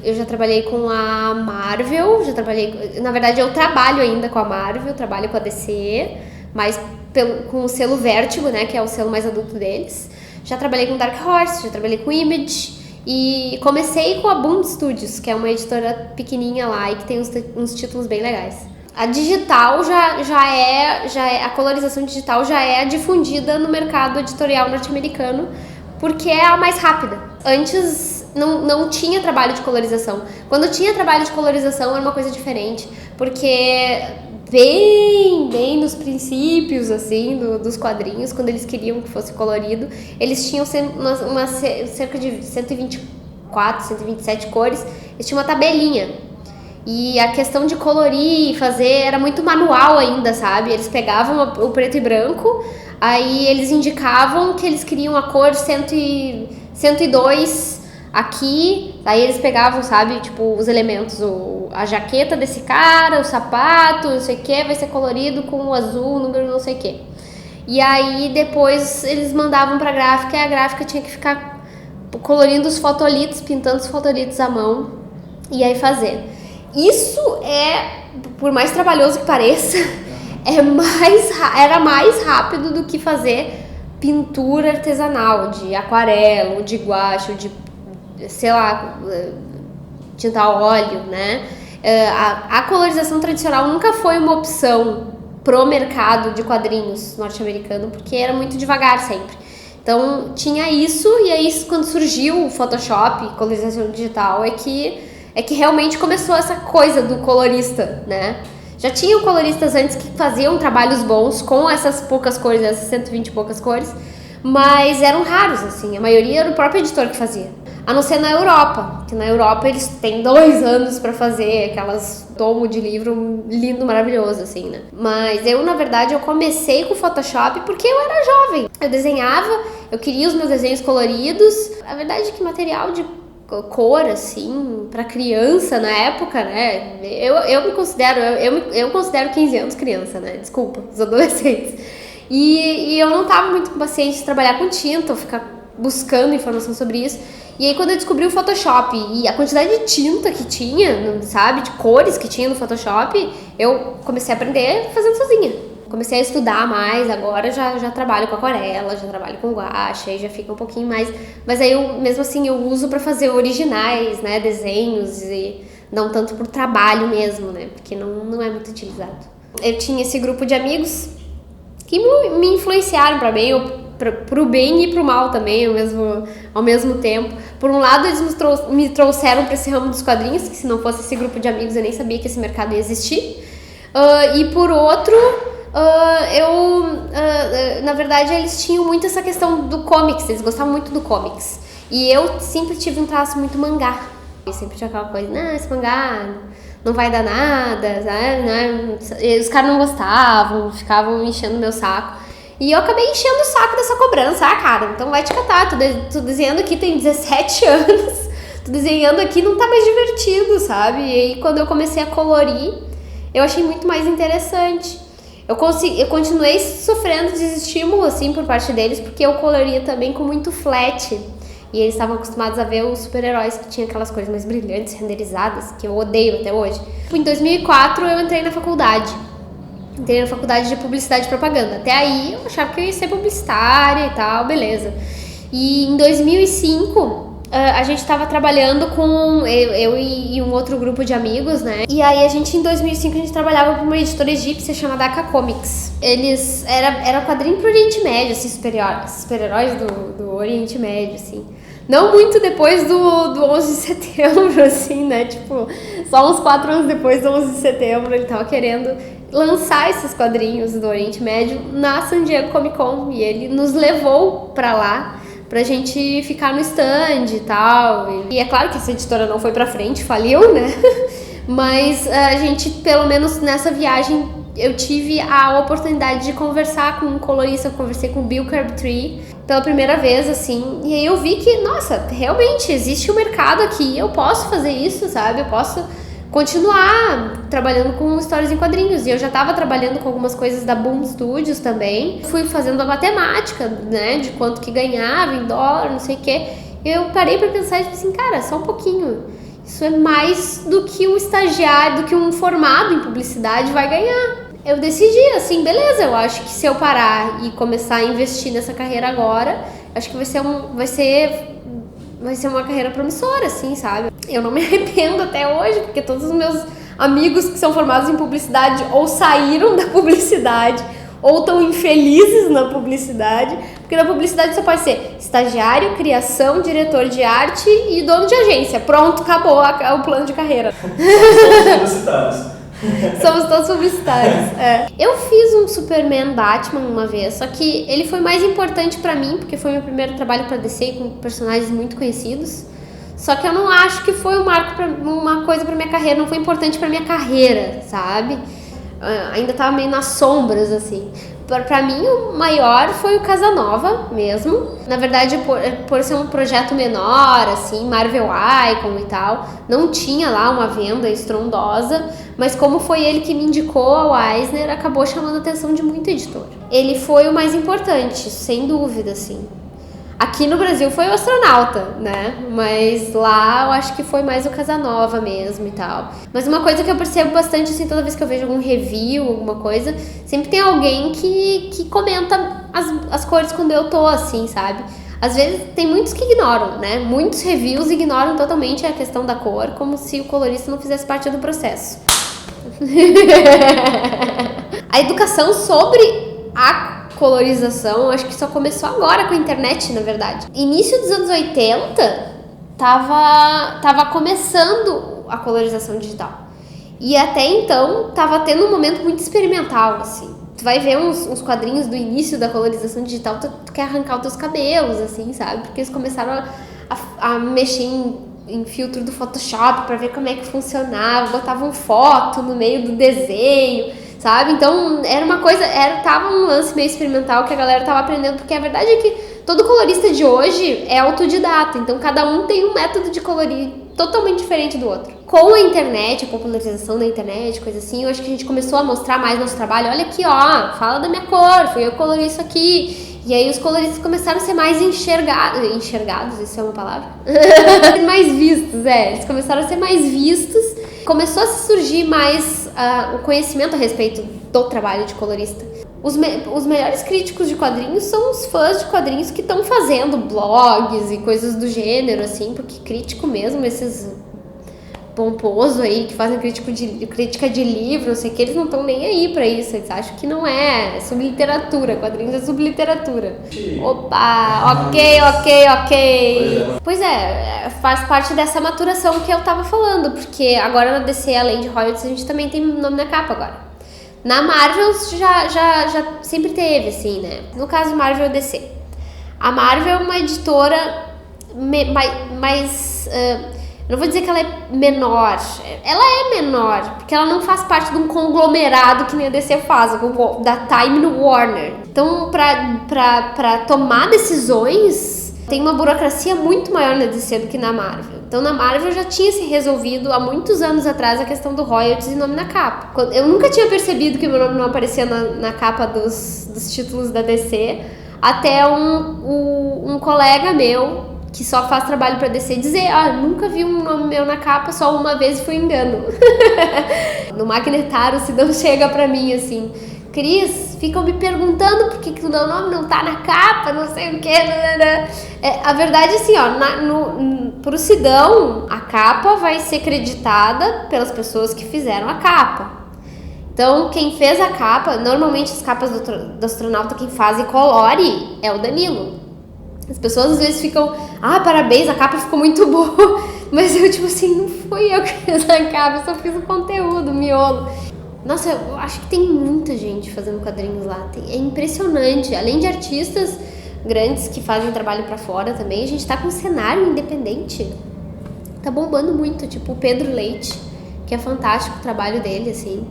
eu já trabalhei com a Marvel, na verdade eu trabalho ainda com a Marvel, trabalho com a DC, mas com o selo Vertigo, né, que é o selo mais adulto deles. Já trabalhei com Dark Horse, já trabalhei com Image e comecei com a Boom Studios, que é uma editora pequenininha lá e que tem uns títulos bem legais. A digital a colorização digital já é difundida no mercado editorial norte-americano porque é a mais rápida. Antes não tinha trabalho de colorização. Quando tinha trabalho de colorização era uma coisa diferente, porque bem nos princípios assim dos quadrinhos, quando eles queriam que fosse colorido, eles tinham cerca de 124, 127 cores, eles tinham uma tabelinha. E a questão de colorir e fazer era muito manual ainda, sabe? Eles pegavam o preto e branco, aí eles indicavam que eles queriam a cor 102 aqui, aí eles pegavam, sabe, tipo, os elementos, a jaqueta desse cara, o sapato, não sei o que, vai ser colorido com o azul, o número não sei o que. E aí depois eles mandavam pra gráfica e a gráfica tinha que ficar colorindo os fotolitos, pintando os fotolitos à mão e aí fazer. Isso por mais trabalhoso que pareça, era mais rápido do que fazer pintura artesanal, de aquarela, ou de guache, ou de, sei lá, tinta a óleo, né? A colorização tradicional nunca foi uma opção pro mercado de quadrinhos norte-americano, porque era muito devagar sempre. Então tinha isso, e aí quando surgiu o Photoshop, colorização digital, é que realmente começou essa coisa do colorista, né? Já tinham coloristas antes que faziam trabalhos bons com essas poucas cores, essas 120 e poucas cores, mas eram raros, assim. A maioria era o próprio editor que fazia. A não ser na Europa, que na Europa eles têm 2 anos pra fazer aquelas tomo de livro lindo, maravilhoso, assim, né? Mas na verdade, eu comecei com o Photoshop porque eu era jovem. Eu desenhava, eu queria os meus desenhos coloridos. A verdade é que material de cor, assim, pra criança na época, né? Eu considero 15 anos criança, né? Desculpa, os adolescentes. E eu não tava muito paciente de trabalhar com tinta, ou ficar buscando informação sobre isso. E aí quando eu descobri o Photoshop e a quantidade de tinta que tinha, sabe, de cores que tinha no Photoshop, eu comecei a aprender fazendo sozinha. Comecei a estudar mais, agora já trabalho com aquarela, já trabalho com guache, aí já fica um pouquinho mais... Mas aí, mesmo assim, eu uso pra fazer originais, né, desenhos, e não tanto por trabalho mesmo, né, porque não é muito utilizado. Eu tinha esse grupo de amigos que me influenciaram pra bem, pro bem e pro mal também, ao mesmo tempo. Por um lado, eles me trouxeram pra esse ramo dos quadrinhos, que se não fosse esse grupo de amigos eu nem sabia que esse mercado ia existir. E por outro... na verdade, eles tinham muito essa questão do comics, eles gostavam muito do comics. E eu sempre tive um traço muito mangá. Eu sempre tinha aquela coisa, esse mangá não vai dar nada, né? E os caras não gostavam, ficavam me enchendo o meu saco. E eu acabei enchendo o saco dessa cobrança. Cara, então vai te catar, tô desenhando aqui, tem 17 anos, tô desenhando aqui, não tá mais divertido, sabe? E aí, quando eu comecei a colorir, eu achei muito mais interessante. Eu continuei sofrendo desestímulo, assim, por parte deles, porque eu coloria também com muito flat. E eles estavam acostumados a ver os super-heróis que tinham aquelas cores mais brilhantes, renderizadas, que eu odeio até hoje. Em 2004, eu entrei na faculdade. Entrei na faculdade de publicidade e propaganda. Até aí, eu achava que eu ia ser publicitária e tal, beleza. E em 2005... a gente tava trabalhando com eu e um outro grupo de amigos, né? E aí em 2005, a gente trabalhava com uma editora egípcia chamada Aka Comics. Era quadrinho pro Oriente Médio, assim, super-heróis do Oriente Médio, assim. Não muito depois do 11 de setembro, assim, né? Tipo, só uns 4 anos depois do 11 de setembro, ele tava querendo lançar esses quadrinhos do Oriente Médio na San Diego Comic Con. E ele nos levou pra lá, pra gente ficar no stand e tal. E é claro que essa editora não foi pra frente, faliu, né? Mas a gente, pelo menos nessa viagem, eu tive a oportunidade de conversar com um colorista. Eu conversei com o Bill Crabtree pela primeira vez, assim. E aí eu vi que, nossa, realmente existe um mercado aqui. Eu posso fazer isso, sabe? Eu posso continuar trabalhando com histórias em quadrinhos. E eu já estava trabalhando com algumas coisas da Boom Studios também. Fui fazendo a matemática, né, de quanto que ganhava em dólar, não sei o quê. Eu parei pra pensar e disse assim, cara, só um pouquinho. Isso é mais do que um estagiário, do que um formado em publicidade vai ganhar. Eu decidi, assim, beleza, eu acho que se eu parar e começar a investir nessa carreira agora, acho que vai ser uma carreira promissora, assim, sabe? Eu não me arrependo até hoje, porque todos os meus amigos que são formados em publicidade ou saíram da publicidade ou estão infelizes na publicidade, porque na publicidade você pode ser estagiário, criação, diretor de arte e dono de agência. Pronto, acabou o plano de carreira. Somos todos publicitários. Eu fiz um Superman Batman uma vez, só que ele foi mais importante pra mim, porque foi meu primeiro trabalho pra DC com personagens muito conhecidos. Só que eu não acho que foi uma coisa pra minha carreira, não foi importante pra minha carreira, sabe? Ainda tava meio nas sombras, assim. Pra mim, o maior foi o Casanova mesmo. Na verdade, por ser um projeto menor, assim, Marvel Icon e tal, não tinha lá uma venda estrondosa, mas como foi ele que me indicou ao Eisner, acabou chamando a atenção de muito editor. Ele foi o mais importante, sem dúvida, assim. Aqui no Brasil foi o Astronauta, né? Mas lá eu acho que foi mais o Casanova mesmo e tal. Mas uma coisa que eu percebo bastante, assim, toda vez que eu vejo algum review, alguma coisa, sempre tem alguém que comenta as cores quando eu tô, assim, sabe? Às vezes tem muitos que ignoram, né? Muitos reviews ignoram totalmente a questão da cor, como se o colorista não fizesse parte do processo. A educação sobre a colorização, acho que só começou agora com a internet, na verdade. Início dos anos 80, tava começando a colorização digital. E até então, tava tendo um momento muito experimental, assim. Tu vai ver uns quadrinhos do início da colorização digital, tu quer arrancar os teus cabelos, assim, sabe? Porque eles começaram a mexer em filtro do Photoshop pra ver como é que funcionava, botavam foto no meio do desenho, sabe? Então, tava um lance meio experimental que a galera tava aprendendo, porque a verdade é que todo colorista de hoje é autodidata, então cada um tem um método de colorir totalmente diferente do outro. Com a internet, a popularização da internet, coisa assim, eu acho que a gente começou a mostrar mais nosso trabalho. Olha aqui, ó, fala da minha cor, fui eu que colori isso aqui. E aí os coloristas começaram a ser mais enxergados, isso é uma palavra? Mais vistos, eles começaram a ser mais vistos. Começou a surgir mais o conhecimento a respeito do trabalho de colorista. Os melhores críticos de quadrinhos são os fãs de quadrinhos que estão fazendo blogs e coisas do gênero, assim, porque crítico mesmo, esses pomposo aí, que fazem crítica de livro, não sei o que, eles não estão nem aí pra isso, eles acham que não é subliteratura, quadrinhos é subliteratura. Opa, ok. Pois é, faz parte dessa maturação que eu tava falando, porque agora na DC, além de royalties, a gente também tem nome na capa agora. Na Marvel já sempre teve, assim, né? No caso Marvel DC. A Marvel é uma editora mais... não vou dizer que ela é menor. Ela é menor, porque ela não faz parte de um conglomerado que nem a DC faz, da Time no Warner. Então, pra tomar decisões, tem uma burocracia muito maior na DC do que na Marvel. Então, na Marvel já tinha se resolvido há muitos anos atrás a questão do royalties e nome na capa. Eu nunca tinha percebido que o meu nome não aparecia na capa dos títulos da DC, até um colega meu, que só faz trabalho pra DC, dizer, nunca vi um nome meu na capa, só uma vez e foi engano. No Magnetário, se não chega pra mim assim, Cris, ficam me perguntando por que o meu nome não tá na capa, não sei o que. A verdade é assim, pro Sidão, a capa vai ser creditada pelas pessoas que fizeram a capa. Então, quem fez a capa, normalmente as capas do astronauta, quem faz e colore é o Danilo. As pessoas às vezes ficam, parabéns, a capa ficou muito boa. Mas eu, tipo assim, não fui eu que fiz a capa, eu só fiz o conteúdo, o miolo. Nossa, eu acho que tem muita gente fazendo quadrinhos lá. É impressionante. Além de artistas grandes que fazem trabalho pra fora também, a gente tá com um cenário independente. Tá bombando muito, tipo o Pedro Leite, que é fantástico o trabalho dele, assim.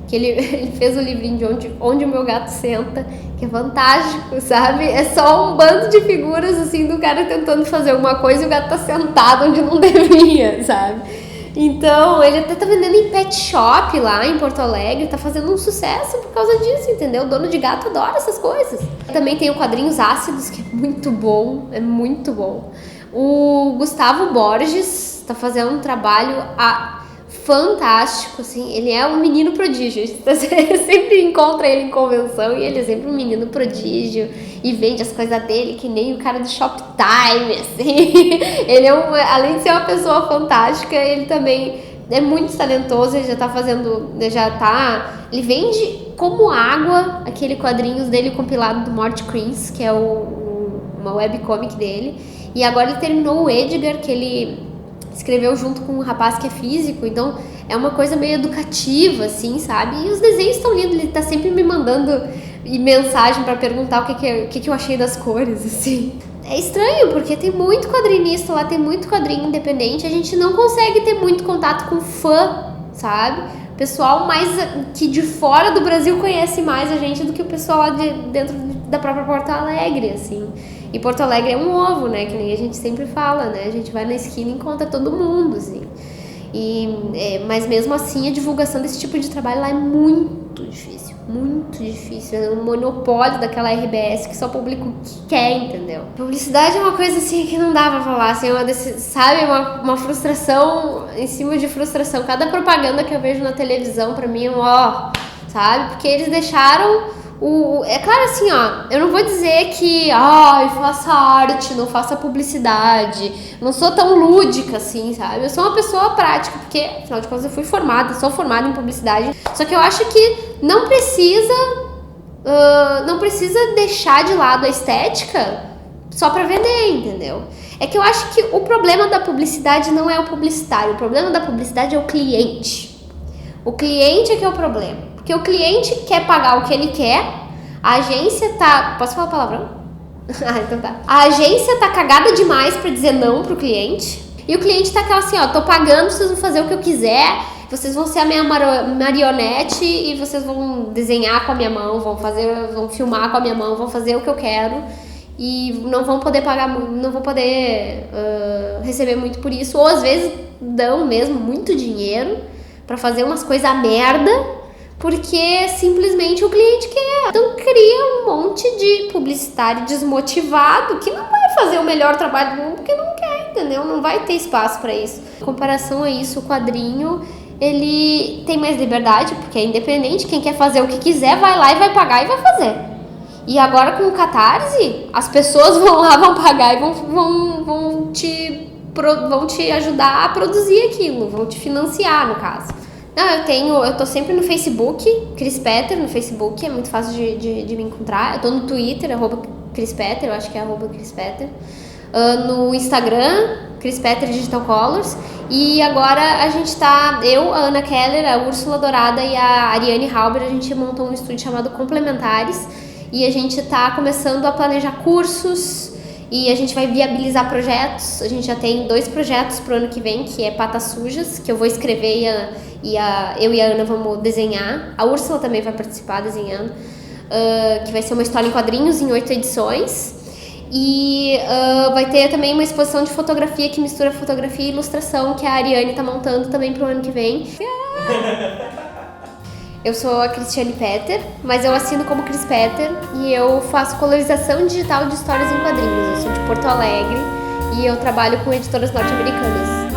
Que ele fez o livrinho de onde o meu gato senta, que é fantástico, sabe? É só um bando de figuras, assim, do cara tentando fazer uma coisa e o gato tá sentado onde não devia, sabe? Então, ele até tá vendendo em pet shop lá em Porto Alegre, tá fazendo um sucesso por causa disso, entendeu? O dono de gato adora essas coisas. Também tem o Quadrinhos Ácidos, que é muito bom, O Gustavo Borges tá fazendo um trabalho fantástico, assim, ele é um menino prodígio, você sempre encontra ele em convenção e ele é sempre um menino prodígio e vende as coisas dele que nem o cara do Shoptime, assim, ele além de ser uma pessoa fantástica, ele também é muito talentoso, ele ele vende como água aquele quadrinhos dele compilado do Mort Creans, que é uma webcomic dele, e agora ele terminou o Edgar, que ele escreveu junto com um rapaz que é físico, então é uma coisa meio educativa, assim, sabe? E os desenhos estão lindos, ele tá sempre me mandando mensagem pra perguntar o que eu achei das cores, assim. É estranho, porque tem muito quadrinista lá, tem muito quadrinho independente, a gente não consegue ter muito contato com fã, sabe? O pessoal mais que de fora do Brasil conhece mais a gente do que o pessoal lá dentro da própria Porto Alegre, assim. E Porto Alegre é um ovo, né? Que nem a gente sempre fala, né? A gente vai na esquina e encontra todo mundo, assim. Mas mesmo assim, a divulgação desse tipo de trabalho lá é muito difícil. Muito difícil. É um monopólio daquela RBS que só publica o que quer, entendeu? Publicidade é uma coisa, assim, que não dá pra falar. Assim, sabe? Uma frustração em cima de frustração. Cada propaganda que eu vejo na televisão, pra mim, sabe? Porque eles deixaram... É claro, assim, eu não vou dizer que faça arte, não faça publicidade, não sou tão lúdica assim, sabe? Eu sou uma pessoa prática, porque afinal de contas eu sou formada em publicidade, só que eu acho que não precisa deixar de lado a estética só pra vender, entendeu? É que eu acho que o problema da publicidade não é o publicitário, o problema da publicidade é o cliente. O cliente é que é o problema. Porque o cliente quer pagar o que ele quer, a agência tá... Posso falar palavrão? Então tá. A agência tá cagada demais pra dizer não pro cliente. E o cliente tá aquela assim, tô pagando, vocês vão fazer o que eu quiser, vocês vão ser a minha marionete e vocês vão desenhar com a minha mão, vão filmar com a minha mão, vão fazer o que eu quero. E não vão poder pagar, não vão poder receber muito por isso. Ou às vezes dão mesmo muito dinheiro pra fazer umas coisas merda, porque simplesmente o cliente quer. Então cria um monte de publicitário desmotivado que não vai fazer o melhor trabalho do mundo porque não quer, entendeu? Não vai ter espaço para isso. Em comparação a isso, o quadrinho, ele tem mais liberdade, porque é independente, quem quer fazer o que quiser vai lá e vai pagar e vai fazer. E agora com o Catarse, as pessoas vão lá, vão pagar e vão te ajudar a produzir aquilo, vão te financiar, no caso. Não, eu tô sempre no Facebook, Cris Petter no Facebook, é muito fácil de me encontrar. Eu tô no Twitter, @CrisPetter, eu acho que é @CrisPetter. No Instagram, Cris Petter Digital Colors. E agora a gente tá, a Ana Keller, a Úrsula Dourada e a Ariane Halber, a gente montou um estúdio chamado Complementares. E a gente tá começando a planejar cursos e a gente vai viabilizar projetos. A gente já tem 2 projetos pro ano que vem, que é Patas Sujas, que eu vou escrever eu e a Ana vamos desenhar. A Úrsula também vai participar desenhando, que vai ser uma história em quadrinhos em 8 edições. E vai ter também uma exposição de fotografia que mistura fotografia e ilustração, que a Ariane tá montando também pro ano que vem. Eu sou a Cristiane Petter, mas eu assino como Cris Petter e eu faço colorização digital de histórias em quadrinhos. Eu sou de Porto Alegre e eu trabalho com editoras norte-americanas.